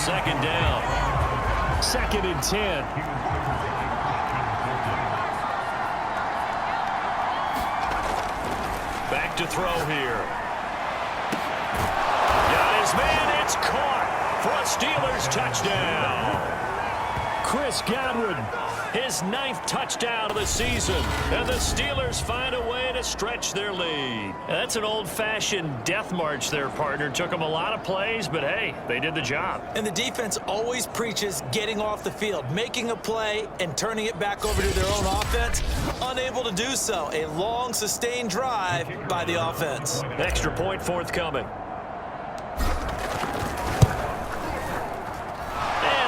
second down. 2nd and 10. Back to throw here. Got his man. It's caught for a Steelers touchdown. Chris Godwin, his 9th touchdown of the season. And the Steelers find a way to stretch their lead. That's an old-fashioned death march there, partner. Took them a lot of plays, but hey, they did the job. And the defense always preaches getting off the field, making a play, and turning it back over to their own offense. Unable to do so. A long, sustained drive by the offense. Extra point forthcoming.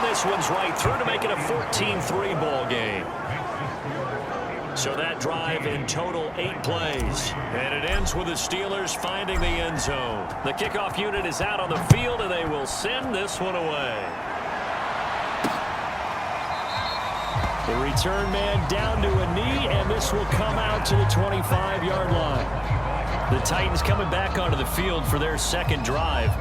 This one's right through to make it a 14-3 ball game. So that drive in total 8 plays. And it ends with the Steelers finding the end zone. The kickoff unit is out on the field, and they will send this one away. The return man down to a knee, and this will come out to the 25-yard line. The Titans coming back onto the field for their second drive.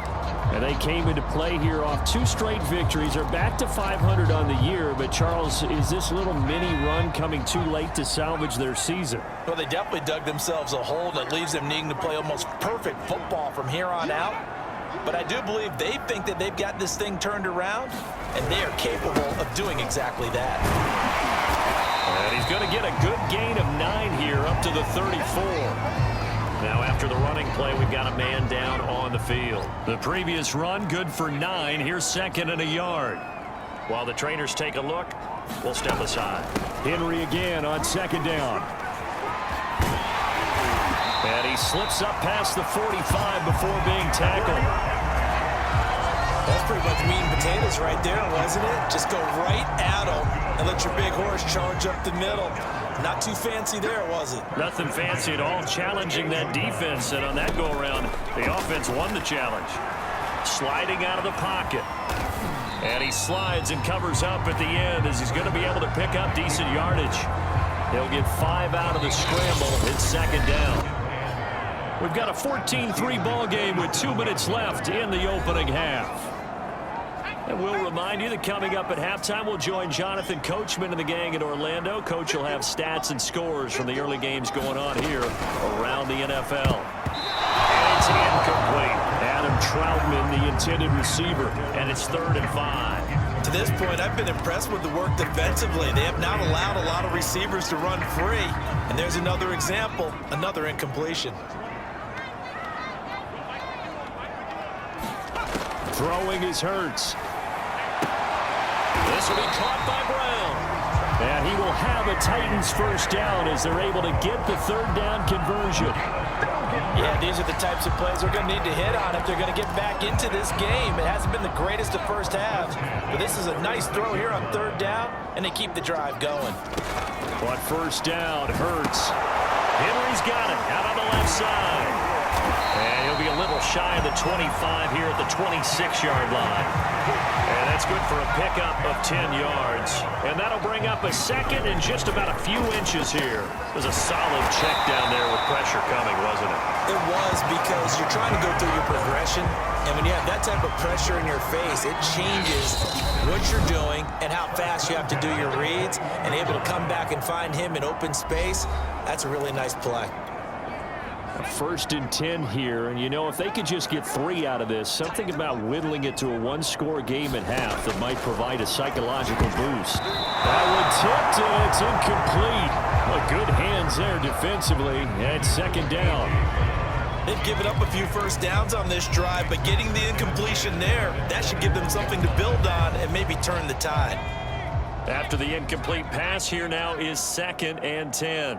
And they came into play here off 2 straight victories. They're back to 500 on the year. But, Charles, is this little mini run coming too late to salvage their season? Well, they definitely dug themselves a hole that leaves them needing to play almost perfect football from here on out. But I do believe they think that they've got this thing turned around, and they are capable of doing exactly that. And he's going to get a good gain of 9 here up to the 34. Now after the running play, we've got a man down on the field. The previous run, good for 9. Here's 2nd and a yard. While the trainers take a look, we'll step aside. Henry again on 2nd down. And he slips up past the 45 before being tackled. That's pretty much meat and potatoes right there, wasn't it? Just go right at him and let your big horse charge up the middle. Not too fancy there, was it? Nothing fancy at all. Challenging that defense, and on that go-around, the offense won the challenge. Sliding out of the pocket. And he slides and covers up at the end as he's going to be able to pick up decent yardage. He'll get 5 out of the scramble. It's 2nd down. We've got a 14-3 ball game with 2 minutes left in the opening half. And we'll remind you that coming up at halftime, we'll join Jonathan Coachman and the gang in Orlando. Coach will have stats and scores from the early games going on here around the NFL. And it's incomplete. Adam Troutman, the intended receiver, and it's 3rd and 5. To this point, I've been impressed with the work defensively. They have not allowed a lot of receivers to run free. And there's another example, another incompletion. Throwing is Hurts. This will be caught by Brown. And he will have a Titans first down as they're able to get the 3rd down conversion. Yeah, these are the types of plays they're going to need to hit on if they're going to get back into this game. It hasn't been the greatest of first halves, but this is a nice throw here on 3rd down, and they keep the drive going. On 1st down, Hurts. Henry's got it out on the left side. And he'll be a little shy of the 25 here at the 26-yard line. And that's good for a pickup of 10 yards. And that'll bring up a 2nd and just about a few inches here. It was a solid check down there with pressure coming, wasn't it? It was, because you're trying to go through your progression. And when you have that type of pressure in your face, it changes what you're doing and how fast you have to do your reads. And able to come back and find him in open space, that's a really nice play. 1st and 10 here, and you know, if they could just get 3 out of this, something about whittling it to a 1-score game at half that might provide a psychological boost. That one tipped, and it's incomplete. Well, good hands there defensively, and 2nd down. They've given up a few first downs on this drive, but getting the incompletion there, that should give them something to build on and maybe turn the tide. After the incomplete pass, here now is 2nd and 10.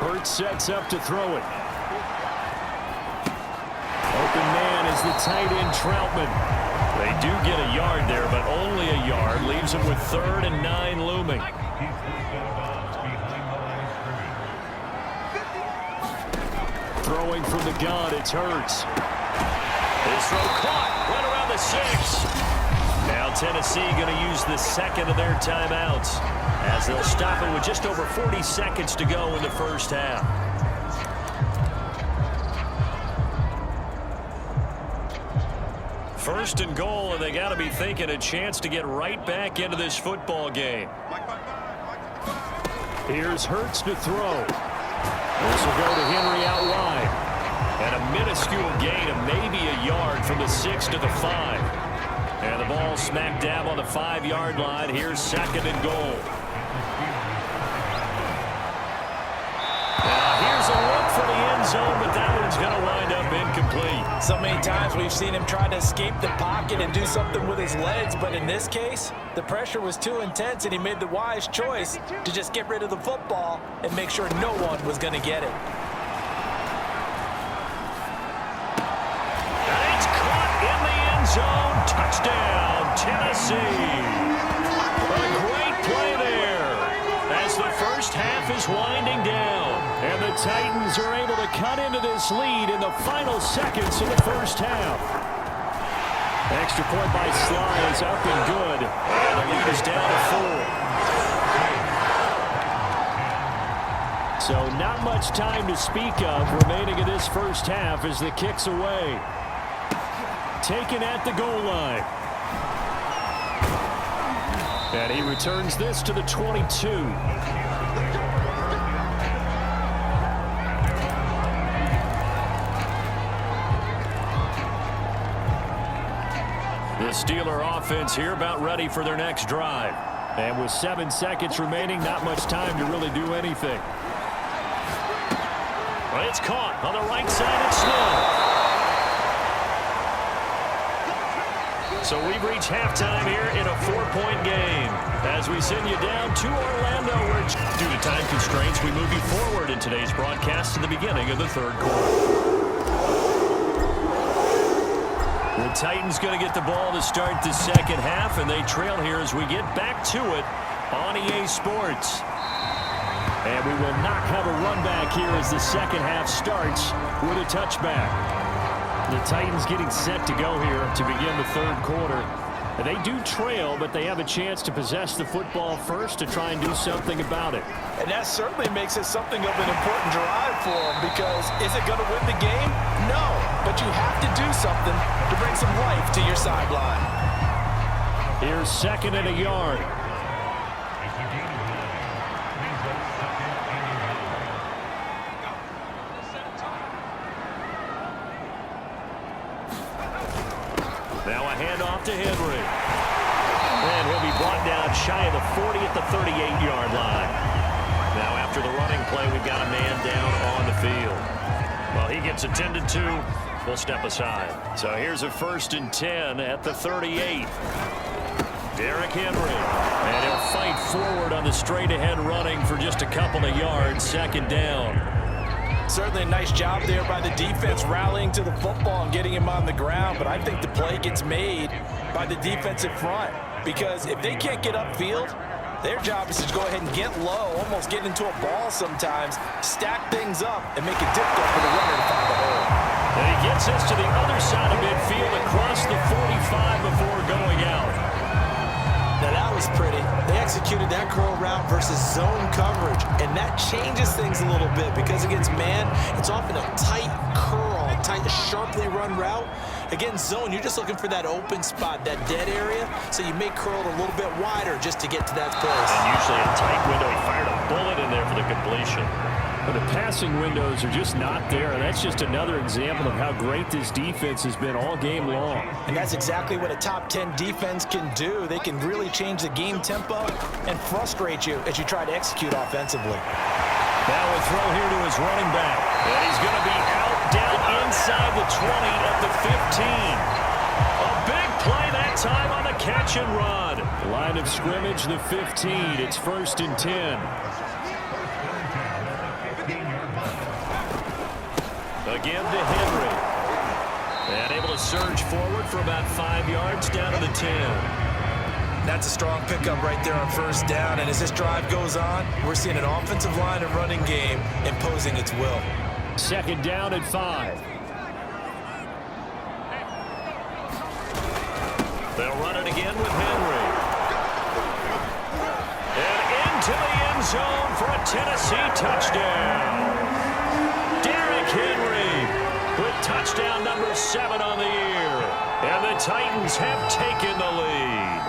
Hurts sets up to throw it. Open man is the tight end, Troutman. They do get a yard there, but only a yard. Leaves them with 3rd and 9 looming. Throwing from the gun, it's Hurts. His throw caught right around the 6. Now Tennessee going to use the 2nd of their timeouts, as they'll stop it with just over 40 seconds to go in the first half. First and goal, and they got to be thinking a chance to get right back into this football game. Here's Hurts to throw. This will go to Henry out wide. And a minuscule gain of maybe a yard from the 6 to the 5. And the ball smack dab on the 5-yard line. Here's second and goal. Here's a look for the end zone, but that one's going to wind up incomplete. So many times we've seen him try to escape the pocket and do something with his legs, but in this case, the pressure was too intense, and he made the wise choice to just get rid of the football and make sure no one was going to get it. And it's caught in the end zone. Touchdown, Tennessee. A great play there as the first half is winding down. And the Titans are able to cut into this lead in the final seconds of the first half. Extra point by Sly is up and good. And the lead is down to 4. So not much time to speak of remaining in this first half as the kick's away. Taken at the goal line. And he returns this to the 22. The Steeler offense here about ready for their next drive. And with 7 seconds remaining, not much time to really do anything. Well, it's caught on the right side. It's Smith. So we've reached halftime here in a 4-point game. As we send you down to Orlando, where due to time constraints, we move you forward in today's broadcast to the beginning of the third quarter. The Titans going to get the ball to start the second half, and they trail here as we get back to it on EA Sports. And we will not have a run back here as the second half starts with a touchback. The Titans getting set to go here to begin the third quarter. They do trail, but they have a chance to possess the football first to try and do something about it. And that certainly makes it something of an important drive for them, because is it going to win the game? No, but you have to do something to bring some life to your sideline. Here's second and a yard. Now a handoff to Henry. And he'll be brought down shy of the 40 at the 38-yard line. Now after the running play, we've got a man down on the field. Well, he gets attended to. We'll step aside. So here's a 1st and 10 at the 38. Derrick Henry. And he'll fight forward on the straight-ahead running for just a couple of yards. Second down. Certainly a nice job there by the defense rallying to the football and getting him on the ground, but I think the play gets made by the defensive front, because if they can't get upfield, their job is to go ahead and get low, almost get into a ball sometimes, stack things up, and make it difficult for the runner to find the hole. And he gets us to the other side of midfield across the 45 before going out. Now that was pretty. They executed that curl route versus zone coverage, and that changes things a little bit, because against man, it's often a tight curl, tight, sharply run route. Against zone, you're just looking for that open spot, that dead area, so you may curl it a little bit wider just to get to that place. And usually a tight window. He fired a bullet in there for the completion. But the passing windows are just not there, and that's just another example of how great this defense has been all game long. And that's exactly what a top 10 defense can do. They can really change the game tempo and frustrate you as you try to execute offensively. Now a throw here to his running back. And he's going to be out down inside the 20 at the 15. A big play that time on the catch and run. Line of scrimmage, the 15. It's 1st and 10. Again to Henry. And able to surge forward for about 5 yards down to the 10. That's a strong pickup right there on 1st down. And as this drive goes on, we're seeing an offensive line and running game imposing its will. 2nd down and 5. They'll run it again with Henry. And into the end zone for a Tennessee touchdown. Derrick Henry with touchdown number 7 on the year. And the Titans have taken the lead.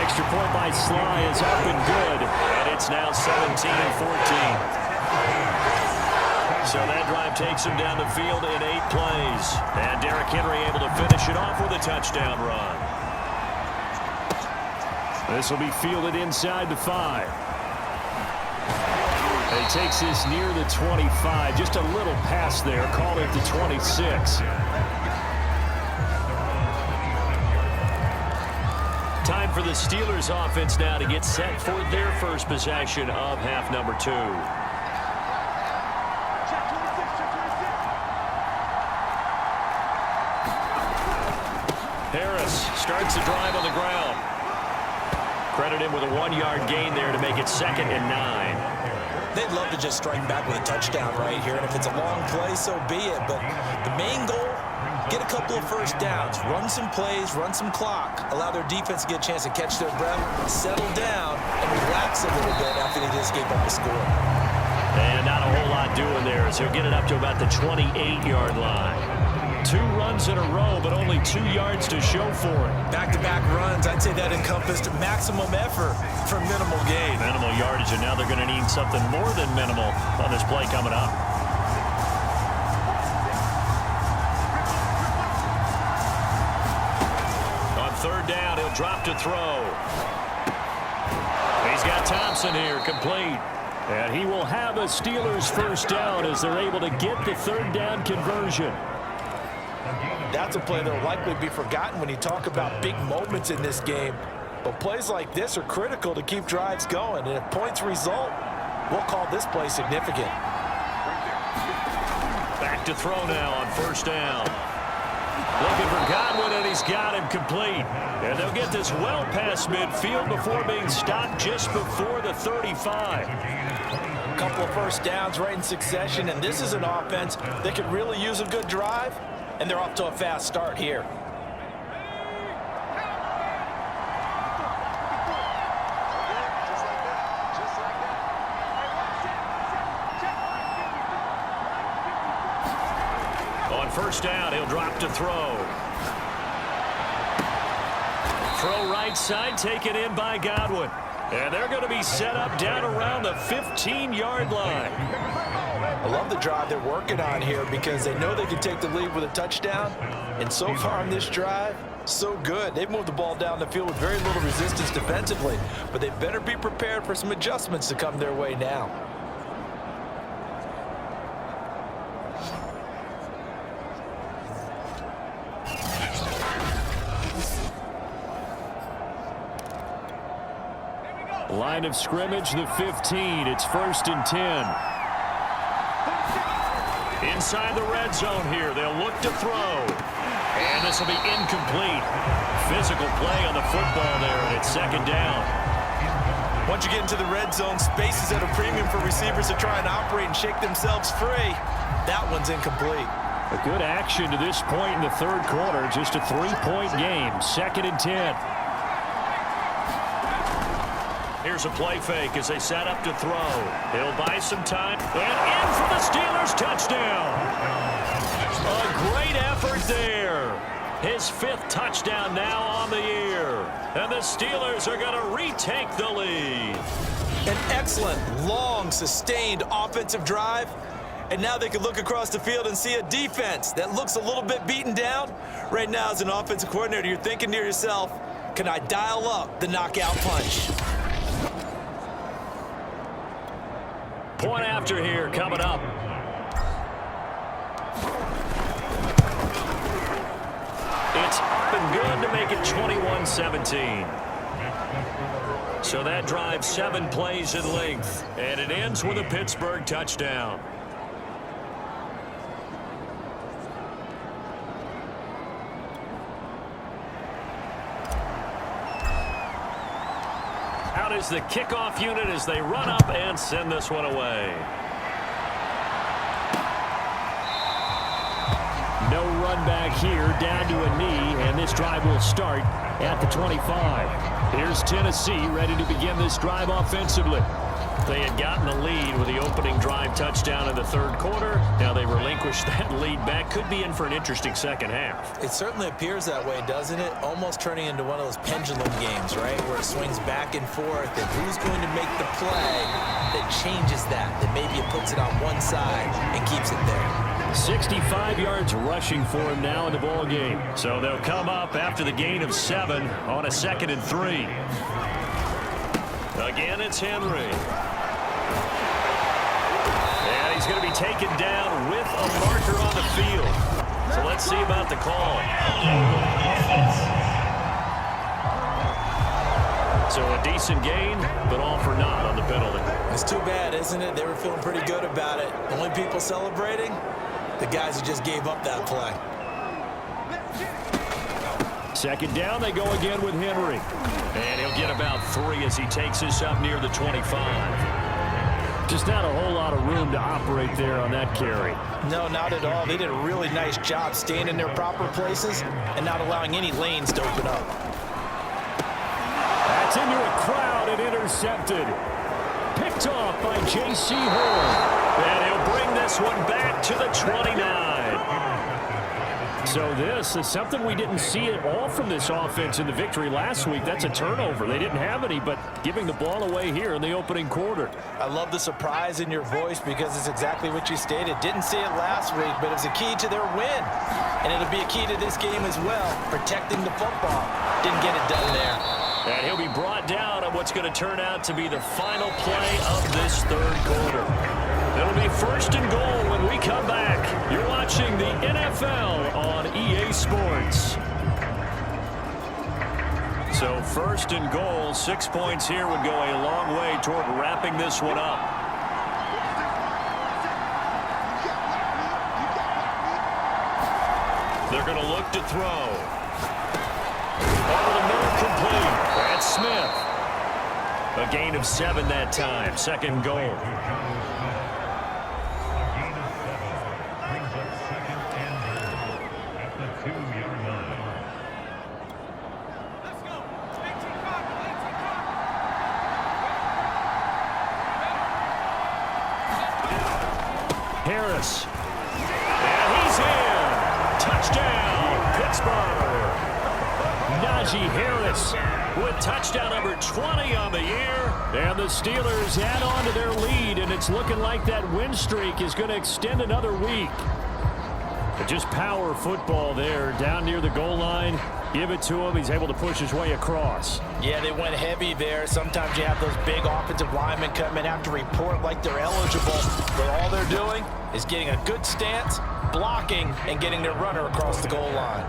Extra point by Sly is up and good. And it's now 17-14. So that drive takes him down the field in 8 plays. And Derrick Henry able to finish it off with a touchdown run. This will be fielded inside the 5. He takes this near the 25. Just a little pass there. Call it the 26. Time for the Steelers offense now to get set for their first possession of half number 2. Harris starts the drive on the ground. Credit him with a 1-yard gain there to make it 2nd and 9. They'd love to just strike back with a touchdown right here, and if it's a long play, so be it. But the main goal, get a couple of first downs, run some plays, run some clock, allow their defense to get a chance to catch their breath, settle down, and relax a little bit after they just gave up a score. And not a whole lot doing there as he'll get it up to about the 28-yard line. 2 runs in a row, but only 2 yards to show for it. Back-to-back runs, I'd say that encompassed maximum effort for minimal gain. Minimal yardage, and now they're going to need something more than minimal on this play coming up. On 3rd down, he'll drop to throw. He's got Thompson here, complete. And he will have a Steelers first down as they're able to get the 3rd down conversion. That's a play that will likely be forgotten when you talk about big moments in this game. But plays like this are critical to keep drives going. And if points result, we'll call this play significant. Back to throw now on 1st down. Looking for Godwin, and he's got him complete. And they'll get this well past midfield before being stopped just before the 35. A couple of first downs right in succession, and this is an offense that could really use a good drive. And they're off to a fast start here. On 1st down, he'll drop to throw. Throw right side, taken in by Godwin. And they're going to be set up down around the 15-yard line. I love the drive they're working on here because they know they can take the lead with a touchdown. And so far on this drive, so good. They've moved the ball down the field with very little resistance defensively. But they better be prepared for some adjustments to come their way now. Line of scrimmage, the 15. It's 1st and 10. Inside the red zone here, they'll look to throw. And this will be incomplete. Physical play on the football there, and it's 2nd down. Once you get into the red zone, space is at a premium for receivers to try and operate and shake themselves free. That one's incomplete. A good action to this point in the 3rd quarter. Just a 3-point game. 2nd and 10. Here's a play fake as they set up to throw. He'll buy some time. And in for the Steelers touchdown. A great effort there. His 5th touchdown now on the year. And the Steelers are going to retake the lead. An excellent, long, sustained offensive drive. And now they can look across the field and see a defense that looks a little bit beaten down. Right now, as an offensive coordinator, you're thinking to yourself, can I dial up the knockout punch? Point after here coming up. It's been good to make it 21-17. So that drive 7 plays in length, and it ends with a Pittsburgh touchdown. Out is the kickoff unit as they run up and send this one away. No run back here, down to a knee, and this drive will start at the 25. Here's Tennessee ready to begin this drive offensively. They had gotten the lead with the opening drive touchdown in the third quarter. Now they relinquished that lead back. Could be in for an interesting second half. It certainly appears that way, doesn't it? Almost turning into one of those pendulum games, right? Where it swings back and forth, and who's going to make the play that changes that maybe it puts it on one side and keeps it there. 65 yards rushing for him now in the ball game. So they'll come up after the gain of 7 on a 2nd and 3. Again, it's Henry. And he's going to be taken down with a marker on the field. So let's see about the call. So a decent gain, but all for naught on the penalty. It's too bad, isn't it? They were feeling pretty good about it. The only people celebrating, the guys who just gave up that play. Second down, they go again with Henry. And he'll get about 3 as he takes this up near the 25. Just not a whole lot of room to operate there on that carry. No, not at all. They did a really nice job staying in their proper places and not allowing any lanes to open up. That's into a crowd and intercepted. Picked off by J.C. Horn. And he'll bring this one back to the 29. So this is something we didn't see at all from this offense in the victory last week. That's a turnover. They didn't have any, but giving the ball away here in the opening quarter. I love the surprise in your voice because it's exactly what you stated. Didn't see it last week, but it was a key to their win. And it'll be a key to this game as well, protecting the football. Didn't get it done there. And he'll be brought down on what's going to turn out to be the final play of this third quarter. It'll be 1st and goal when we come back. You're watching the NFL on EA Sports. So 1st and goal, 6 points here would go a long way toward wrapping this one up. They're going to look to throw. Over the middle, complete. That's Smith. A gain of 7 that time. 2nd goal. Harris. And he's in. Touchdown, Pittsburgh. Najee Harris With touchdown number 20 on the year. And the Steelers add on to their lead, and it's looking like that win streak is going to extend another week. But just power football there down near the goal line. Give it to him. He's able to push his way across. Yeah, they went heavy there. Sometimes you have those big offensive linemen come in have to report like they're eligible, but all they're doing is getting a good stance, blocking, and getting their runner across the goal line.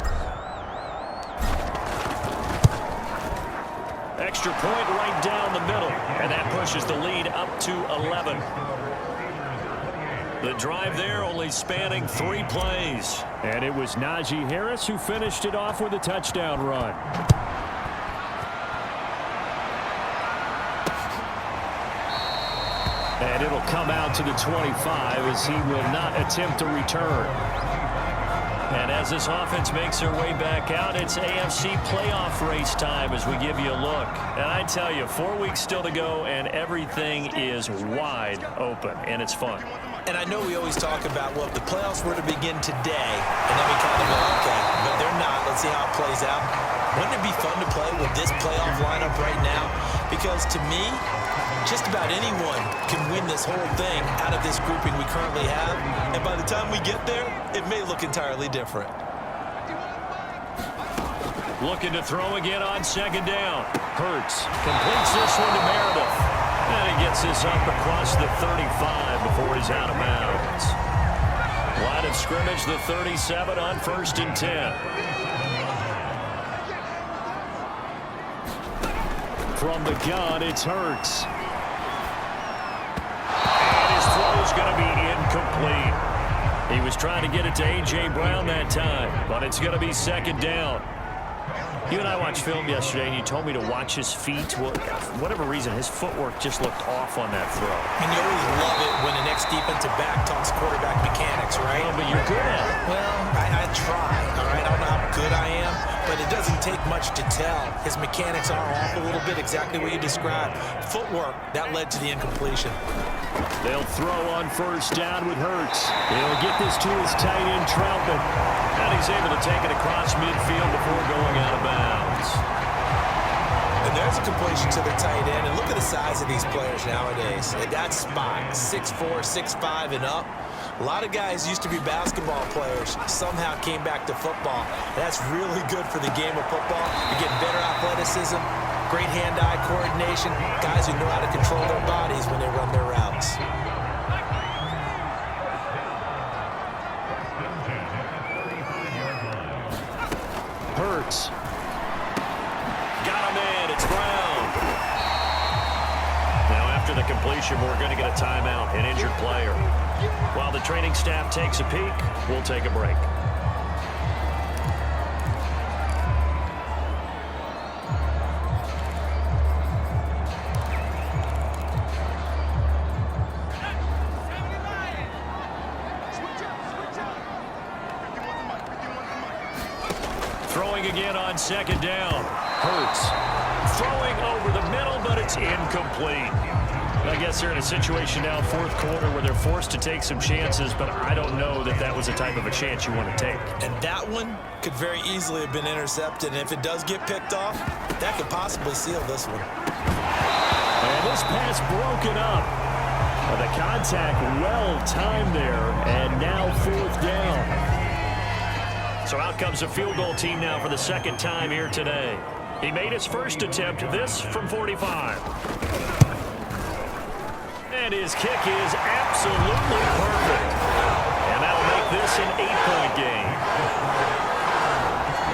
Extra point right down the middle, and that pushes the lead up to 11. The drive there only spanning 3 plays. And it was Najee Harris who finished it off with a touchdown run. And it'll come out to the 25 as he will not attempt to return. And as this offense makes their way back out, it's AFC playoff race time as we give you a look. And I tell you, 4 weeks still to go, and everything is wide open, and it's fun. And I know we always talk about, well, if the playoffs were to begin today, and then we kind of go, okay, but they're not. Let's see how it plays out. Wouldn't it be fun to play with this playoff lineup right now? Because to me, just about anyone can win this whole thing out of this grouping we currently have. And by the time we get there, it may look entirely different. Looking to throw again on 2nd down. Hurts completes this one to Meredith. And he gets this up across the 35 before he's out of bounds. Line of scrimmage, the 37 on 1st and 10. From the gun, it's Hurts. And his throw is going to be incomplete. He was trying to get it to A.J. Brown that time, but it's going to be 2nd down. You and I watched film yesterday, and you told me to watch his feet. Well, for whatever reason, his footwork just looked off on that throw. And you always love it when the next defensive back talks quarterback mechanics, right? Oh, but you're good at it. Well, I try, all right? I don't know how good I am, but but it doesn't take much to tell. His mechanics are off a little bit, exactly what you described. Footwork, that led to the incompletion. They'll throw on first down with Hurts. He'll get this to his tight end, Troutman. And he's able to take it across midfield before going out of bounds. And there's a completion to the tight end. And look at the size of these players nowadays. At that spot, 6'4", 6'5", and up. A lot of guys used to be basketball players, somehow came back to football. That's really good for the game of football. You get better athleticism, great hand-eye coordination, guys who know how to control their bodies when they run their routes. Hurts. Got him in. It's Brown. Now, after the completion, we're going to get a timeout, an injured player. While the training staff takes a peek, we'll take a break. Throwing again on second down. Hurts. Throwing over the middle, but it's incomplete. I guess they're in a situation now, fourth quarter, where they're forced to take some chances, but I don't know that that was the type of a chance you want to take. And that one could very easily have been intercepted, and if it does get picked off, that could possibly seal this one. And this pass broken up. The contact well timed there, and now fourth down. So out comes a field goal team now for the second time here today. He made his first attempt, this from 45. And his kick is absolutely perfect. And that'll make this an 8-point game.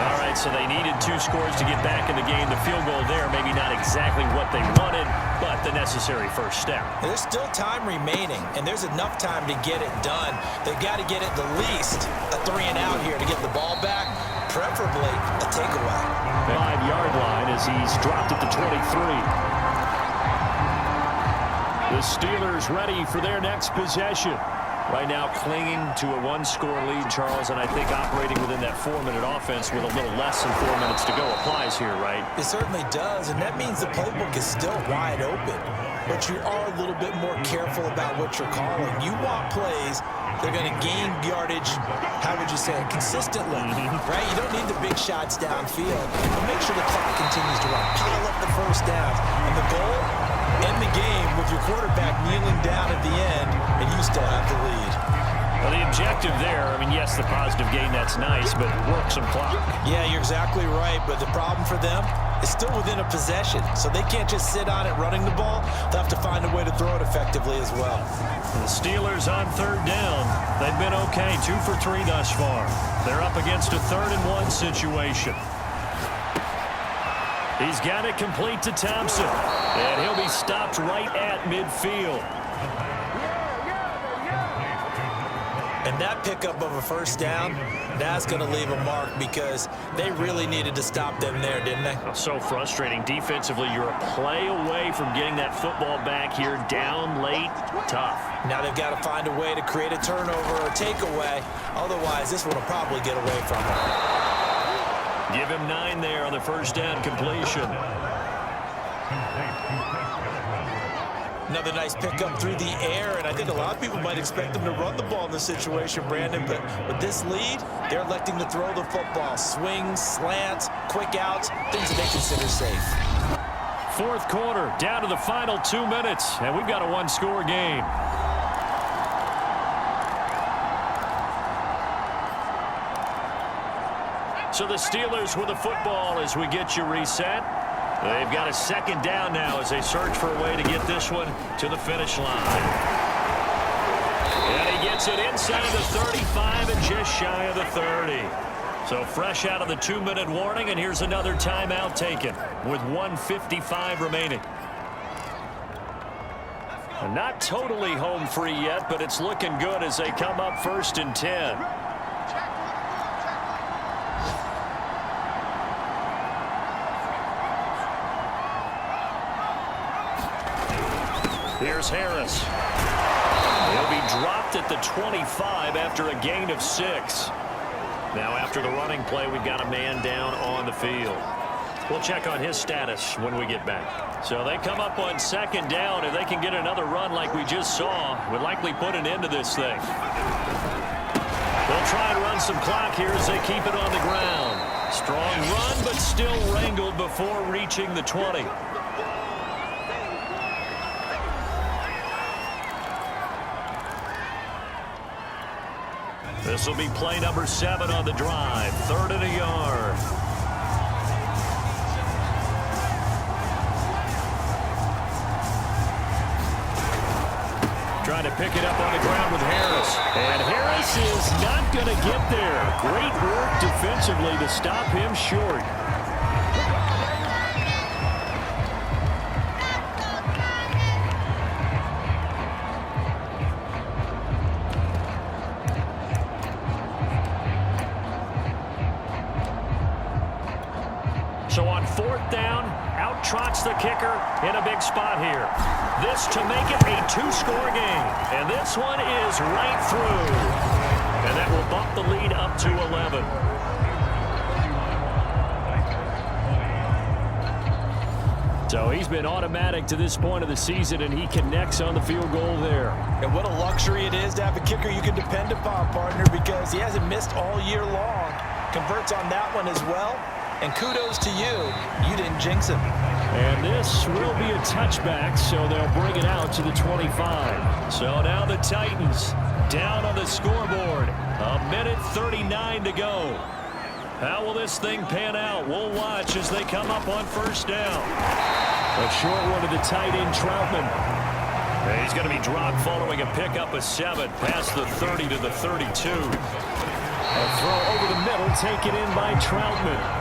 All right, so they needed 2 scores to get back in the game. The field goal there, maybe not exactly what they wanted, but the necessary first step. There's still time remaining, and there's enough time to get it done. They've got to get at the least a 3-and-out here to get the ball back, preferably a takeaway. 5-yard line as he's dropped at the 23. The Steelers ready for their next possession. Right now clinging to a 1-score lead, Charles, and I think operating within that 4-minute offense with a little less than 4 minutes to go applies here, right? It certainly does, and that means the playbook is still wide open. But you are a little bit more careful about what you're calling. You want plays, they're going to gain yardage, how would you say it, consistently, right? You don't need the big shots downfield, but make sure the clock continues to run. Pile up the first downs, and the goal, end the game with your quarterback kneeling down at the end, and you still have the lead. Well, the objective there, I mean, yes, the positive gain, that's nice, but work some clock. Yeah, you're exactly right, but the problem for them is still within a possession, so they can't just sit on it running the ball. They'll have to find a way to throw it effectively as well. The Steelers on third down. They've been okay, 2 for 3 thus far. They're up against a 3rd-and-1 situation. He's got it complete to Thompson, and he'll be stopped right at midfield. And that pickup of a first down, that's going to leave a mark because they really needed to stop them there, didn't they? So frustrating. Defensively, you're a play away from getting that football back here down late. Tough. Now they've got to find a way to create a turnover or takeaway. Otherwise, this one will probably get away from them. Give him 9 there on the first down completion. Another nice pickup through the air, and I think a lot of people might expect them to run the ball in this situation, Brandon, but with this lead, they're electing to throw the football. Swings, slants, quick outs, things that they consider safe. Fourth quarter, down to the final 2 minutes, and we've got a 1-score game. So the Steelers with the football as we get you reset. They've got a second down now as they search for a way to get this one to the finish line. And he gets it inside of the 35 and just shy of the 30. So fresh out of the 2-minute warning, and here's another timeout taken with 1:55 remaining. Not totally home free yet, but it's looking good as they come up 1st and 10. Here's Harris. He'll be dropped at the 25 after a gain of 6. Now after the running play, we've got a man down on the field. We'll check on his status when we get back. So they come up on second down. If they can get another run like we just saw, would likely put an end to this thing. They'll try and run some clock here as they keep it on the ground. Strong run, but still wrangled before reaching the 20. This will be play number 7 on the drive. 3rd and a yard. Trying to pick it up on the ground with Harris. And Harris is not going to get there. Great work defensively to stop him short. So on 4th down, out trots the kicker in a big spot here. This to make it a 2-score game. And this one is right through. And that will bump the lead up to 11. So he's been automatic to this point of the season, and he connects on the field goal there. And what a luxury it is to have a kicker you can depend upon, partner, because he hasn't missed all year long. Converts on that one as well. And kudos to you. You didn't jinx him. And this will be a touchback, so they'll bring it out to the 25. So now the Titans down on the scoreboard. 1:39 to go. How will this thing pan out? We'll watch as they come up on 1st down. A short one to the tight end, Troutman. And he's going to be dropped following a pickup of 7 past the 30 to the 32. A throw over the middle, taken in by Troutman.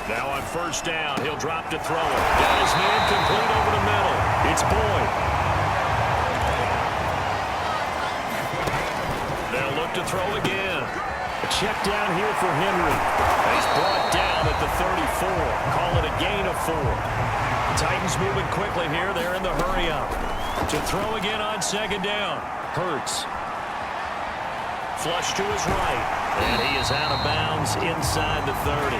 Now on 1st down, he'll drop to throw it. Got his man complete over the middle. It's Boyd. They'll look to throw again. A check down here for Henry. He's brought down at the 34. Call it a gain of 4. Titans moving quickly here. They're in the hurry up. To throw again on 2nd down. Hurts. Flush to his right. And he is out of bounds inside the 30.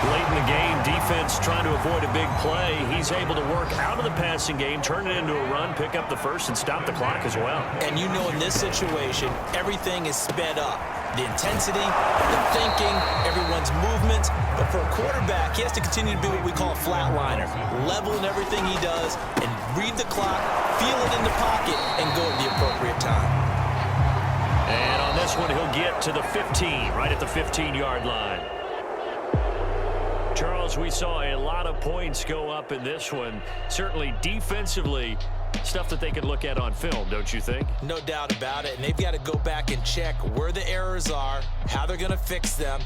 Late in the game, defense trying to avoid a big play. He's able to work out of the passing game, turn it into a run, pick up the first, and stop the clock as well. And you know in this situation, everything is sped up. The intensity, the thinking, everyone's movements. But for a quarterback, he has to continue to be what we call a flatliner. Level in everything he does and read the clock, feel it in the pocket, and go at the appropriate time. And on this one, he'll get to the 15, right at the 15-yard line. Charles, we saw a lot of points go up in this one. Certainly defensively, stuff that they could look at on film, don't you think? No doubt about it. And they've got to go back and check where the errors are, how they're going to fix them,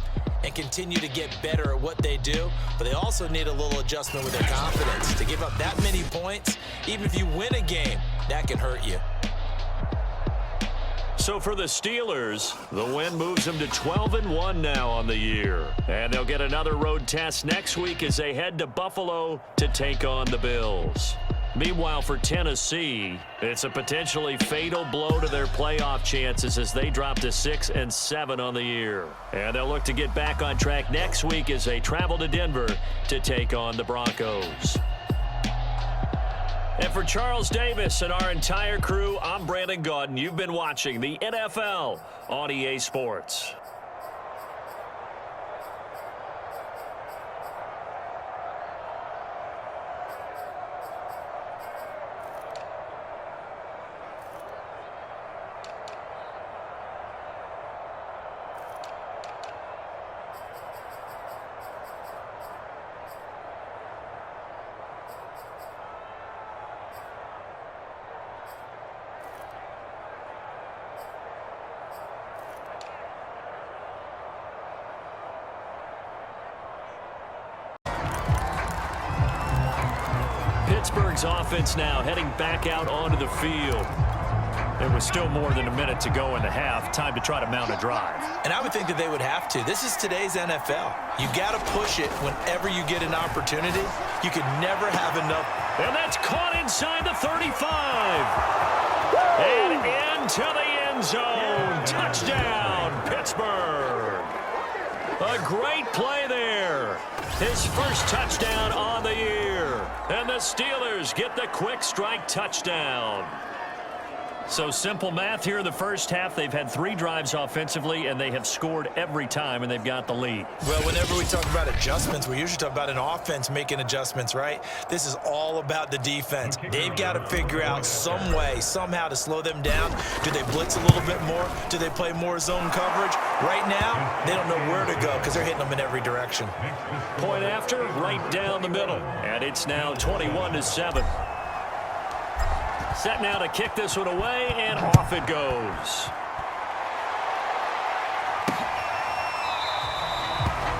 and continue to get better at what they do. But they also need a little adjustment with their confidence. To give up that many points, even if you win a game, that can hurt you. So for the Steelers, the win moves them to 12-1 now on the year. And they'll get another road test next week as they head to Buffalo to take on the Bills. Meanwhile, for Tennessee, it's a potentially fatal blow to their playoff chances as they drop to 6-7 on the year. And they'll look to get back on track next week as they travel to Denver to take on the Broncos. And for Charles Davis and our entire crew, I'm Brandon Gaudin. You've been watching the NFL on EA Sports. Pittsburgh's offense now heading back out onto the field. There was still more than a minute to go in the half. Time to try to mount a drive. And I would think that they would have to. This is today's NFL. You got to push it whenever you get an opportunity. You can never have enough. And that's caught inside the 35. end zone. Touchdown, Pittsburgh. A great play there. His first touchdown on the year. And the Steelers get the quick strike touchdown. So simple math here in the first half. They've had 3 drives offensively, and they have scored every time, and they've got the lead. Well, whenever we talk about adjustments, we usually talk about an offense making adjustments, right? This is all about the defense. They've got to figure out some way, somehow to slow them down. Do they blitz a little bit more? Do they play more zone coverage? Right now, they don't know where to go because they're hitting them in every direction. Point after, right down the middle. And it's now 21-7. Set now to kick this one away, and off it goes.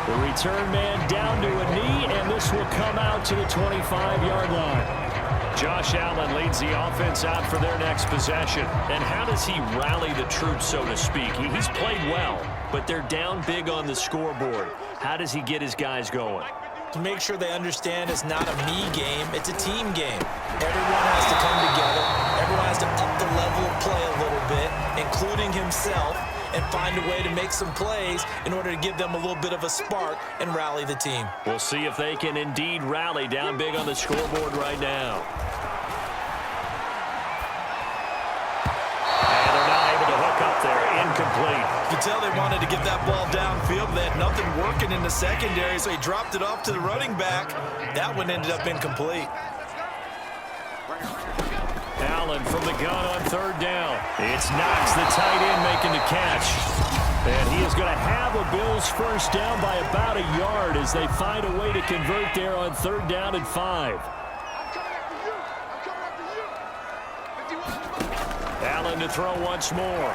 The return man down to a knee, and this will come out to the 25-yard line. Josh Allen leads the offense out for their next possession. And how does he rally the troops, so to speak? He's played well, but they're down big on the scoreboard. How does he get his guys going? To make sure they understand it's not a me game, it's a team game. Everyone has to come together. Everyone has to up the level of play a little bit, including himself, and find a way to make some plays in order to give them a little bit of a spark and rally the team. We'll see if they can indeed rally down big on the scoreboard right now. And they're not able to hook up there. Incomplete. You can tell they wanted to get that ball downfield. They had nothing working in the secondary, so he dropped it off to the running back. That one ended up incomplete. Allen from the gun on third down. It's Knox, the tight end, making the catch. And he is going to have a Bills first down by about a yard as they find a way to convert there on third down and 5. Allen to throw once more.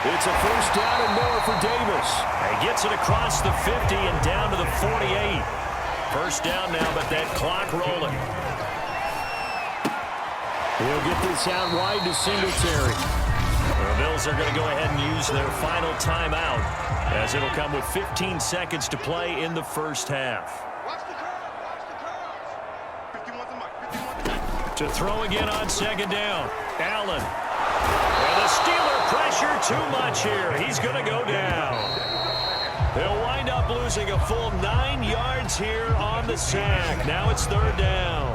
It's a first down and more for Davis. He gets it across the 50 and down to the 48. First down now, but that clock rolling. He'll get this out wide to Singletary. The Bills are going to go ahead and use their final timeout as it'll come with 15 seconds to play in the first half. To throw again on second down. Allen. And the Steeler pressure too much here. He's going to go down. They'll wind up losing a full 9 yards here on the sack. Now it's third down.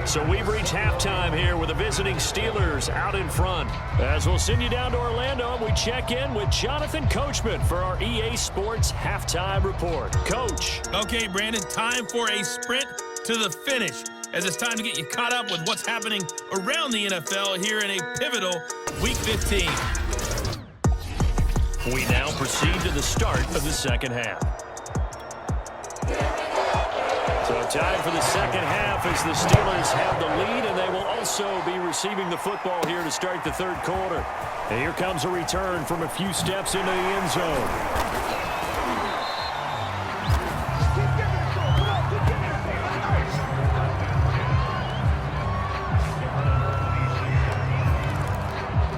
So we've reached halftime here with the visiting Steelers out in front. As we'll send you down to Orlando, and we check in with Jonathan Coachman for our EA Sports Halftime Report. Coach. Okay, Brandon, time for a sprint to the finish, as it's time to get you caught up with what's happening around the NFL here in a pivotal Week 15. We now proceed to the start of the second half. So time for the second half as the Steelers have the lead, and they will also be receiving the football here to start the third quarter. And here comes a return from a few steps into the end zone.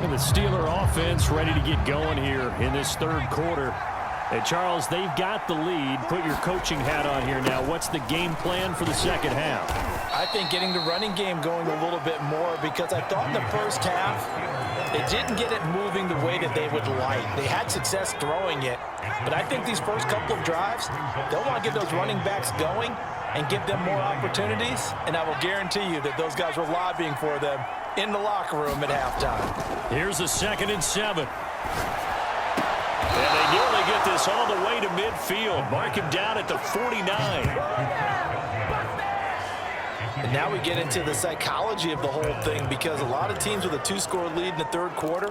And the Steeler offense ready to get going here in this third quarter. Hey, Charles, they've got the lead. Put your coaching hat on here now. What's the game plan for the second half? I think getting the running game going a little bit more, because I thought in the first half they didn't get it moving the way that they would like. They had success throwing it, but I think these first couple of drives, they'll want to get those running backs going and give them more opportunities, and I will guarantee you that those guys were lobbying for them in the locker room at halftime. Here's a 2nd and 7. And they nearly get this all the way to midfield. Mark him down at the 49. And now we get into the psychology of the whole thing, because a lot of teams with a 2-score lead in the third quarter,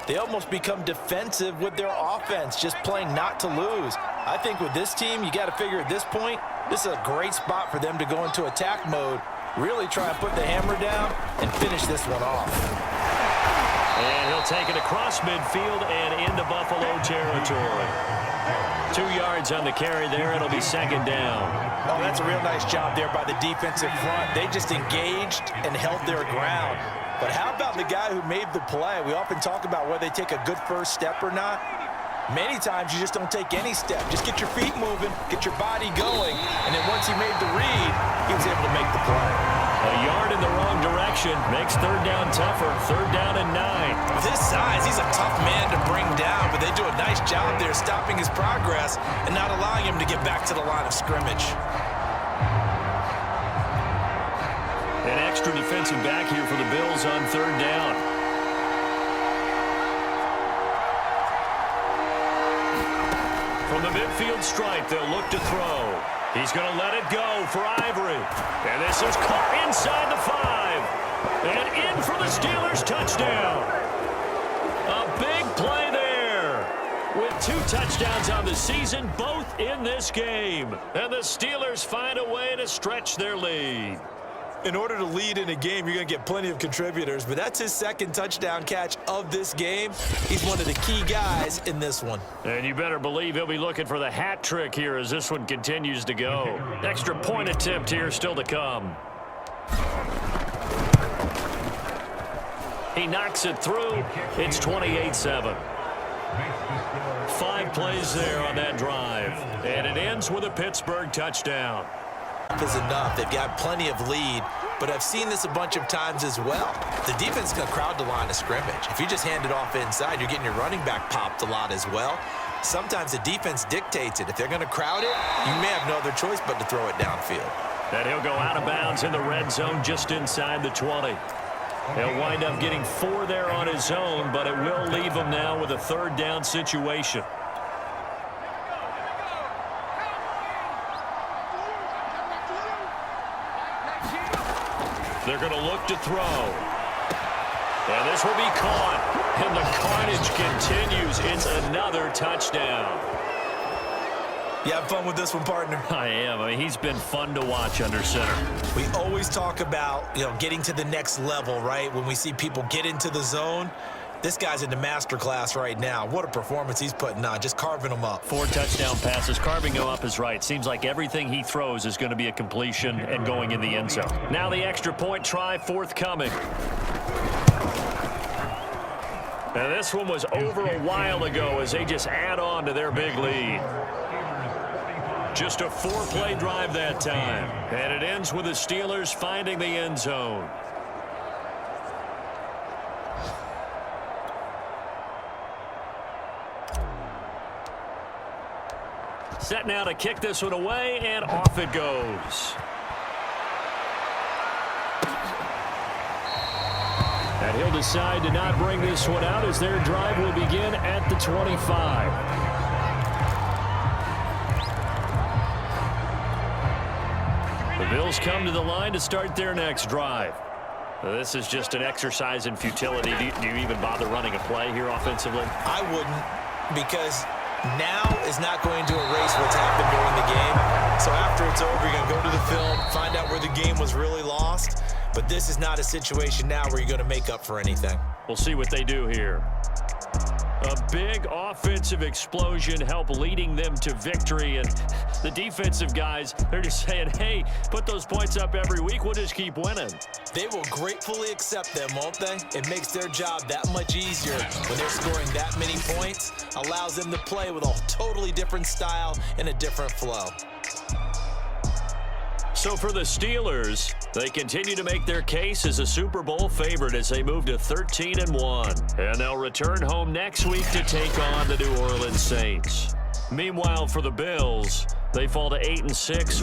they almost become defensive with their offense, just playing not to lose. I think with this team, you got to figure at this point, this is a great spot for them to go into attack mode, really try and put the hammer down and finish this one off. And he'll take it across midfield and into Buffalo territory. 2 yards on the carry there. It'll be second down. Oh, that's a real nice job there by the defensive front. They just engaged and held their ground. But how about the guy who made the play? We often talk about whether they take a good first step or not. Many times you just don't take any step. Just get your feet moving, get your body going, and then once he made the read, he was able to make the play. A yard in the wrong direction makes third down tougher. Third down and 9. With his size, he's a tough man to bring down, but they do a nice job there stopping his progress and not allowing him to get back to the line of scrimmage. An extra defensive back here for the Bills on third down. From the midfield stripe, they'll look to throw. He's going to let it go for Ivory. And this is caught inside the 5. And in for the Steelers touchdown. A big play there. With 2 touchdowns on the season, both in this game. And the Steelers find a way to stretch their lead. In order to lead in a game, you're going to get plenty of contributors, but that's his second touchdown catch of this game. He's one of the key guys in this one. And you better believe he'll be looking for the hat trick here as this one continues to go. Extra point attempt here still to come. He knocks it through. It's 28-7. 5 plays there on that drive. And it ends with a Pittsburgh touchdown. Is enough. They've got plenty of lead, but I've seen this a bunch of times as well. The defense is going to crowd the line of scrimmage. If you just hand it off inside, you're getting your running back popped a lot as well. Sometimes the defense dictates it. If they're going to crowd it, you may have no other choice but to throw it downfield. And he'll go out of bounds in the red zone just inside the 20. He'll wind up getting 4 there on his own, but it will leave him now with a third down situation. They're going to look to throw. And this will be caught. And the carnage continues. It's another touchdown. You have fun with this one, partner? I am. I mean, he's been fun to watch under center. We always talk about, getting to the next level, right? When we see people get into the zone, this guy's in the master class right now. What a performance he's putting on, just carving them up. 4 touchdown passes. Carving him up is right. Seems like everything he throws is going to be a completion and going in the end zone. Now the extra point try forthcoming. And this one was over a while ago as they just add on to their big lead. Just a 4-play drive that time. And it ends with the Steelers finding the end zone. Set now to kick this one away, and off it goes. And he'll decide to not bring this one out as their drive will begin at the 25. The Bills come to the line to start their next drive. This is just an exercise in futility. Do you even bother running a play here offensively? I wouldn't, because now is not going to erase what's happened during the game. So after it's over, you're going to go to the film, find out where the game was really lost. But this is not a situation now where you're going to make up for anything. We'll see what they do here. A big offensive explosion helped leading them to victory. And the defensive guys, they're just saying, hey, put those points up every week. We'll just keep winning. They will gratefully accept them, won't they? It makes their job that much easier when they're scoring that many points. Allows them to play with a totally different style and a different flow. So for the Steelers, they continue to make their case as a Super Bowl favorite as they move to 13-1. And they'll return home next week to take on the New Orleans Saints. Meanwhile, for the Bills, they fall to 8-6.